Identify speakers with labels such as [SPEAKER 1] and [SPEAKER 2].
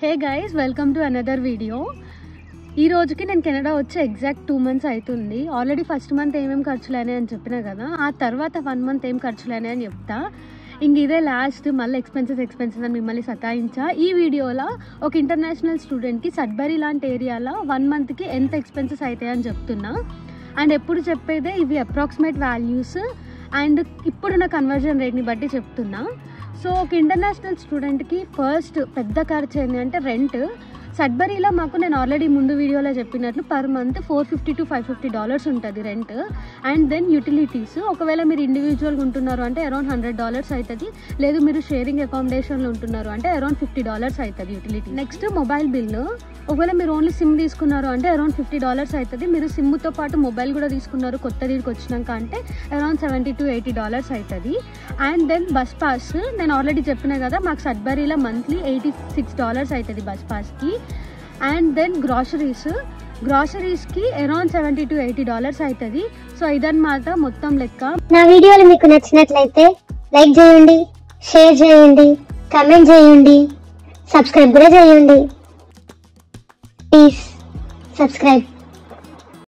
[SPEAKER 1] Hey guys, welcome to another video. ఈ రోజుకి నేను కెనడా వచ్చి ఎగ్జాక్ట్ 2 months అవుతుంది. ఆల్రెడీ ఫస్ట్ మంత్ ఏమేమి ఖర్చులైనా అని చెప్పినా కదా, ఆ తర్వాత 1 month ఏం ఖర్చులైనా అని చెప్తా. ఇంక ఇదే లాస్ట్, మళ్ళీ ఎక్స్పెన్సెస్ అని మిమ్మల్ని సతాయించా. ఈ వీడియోలో ఒక ఇంటర్నేషనల్ స్టూడెంట్కి సడ్బరీ లాంటి ఏరియాలో 1 monthకి ఎంత ఎక్స్పెన్సెస్ అవుతాయని చెప్తున్నా. అండ్ ఎప్పుడు చెప్పేదే ఇవి అప్రాక్సిమేట్ వాల్యూస్ అండ్ ఇప్పుడున్న కన్వర్జన్ రేట్ని బట్టి చెప్తున్నా. సో ఒక ఇంటర్నేషనల్ స్టూడెంట్కి ఫస్ట్ పెద్ద ఖర్చు ఏంటి అంటే రెంట్. సడ్బరీలో మాకు నేను ఆల్రెడీ ముందు వీడియోలో చెప్పినట్లు పర్ మంత్ $450 to $550 ఉంటుంది రెంట్. అండ్ దెన్ యూటిలిటీస్, ఒకవేళ మీరు ఇండివిజువల్గా ఉంటున్నారు అంటే అరౌండ్ $100 అవుతుంది. లేదు మీరు షేరింగ్ అకామిడేషన్లో ఉంటున్నారు అంటే అరౌండ్ $50 అవుతుంది యూటిలిటీ. నెక్స్ట్ మొబైల్ బిల్లు, ఒకవేళ మీరు ఓన్లీ సిమ్ తీసుకున్నారు అంటే అరౌండ్ $50 అవుతుంది. మీరు సిమ్తో పాటు మొబైల్ కూడా తీసుకున్నారు కొత్త దీనికి వచ్చినాక అంటే అరౌండ్ $70 to $80 అవుతుంది. అండ్ దెన్ బస్ పాస్, నేను ఆల్రెడీ చెప్పినా కదా మాకు సడ్బరీలో మంత్లీ $86 అవుతుంది బస్ పాస్కి. అండ్ దెన్ గ్రాసరీస్కి అరౌండ్ $70 to $80 అవుతుంది. సో ఇదన్నమాట మొత్తం లెక్క.
[SPEAKER 2] నా వీడియోలు మీకు నచ్చినట్లయితే లైక్ చేయండి, షేర్ చేయండి, కామెంట్ చేయండి, సబ్స్క్రైబ్ కూడా చేయండి. Please subscribe.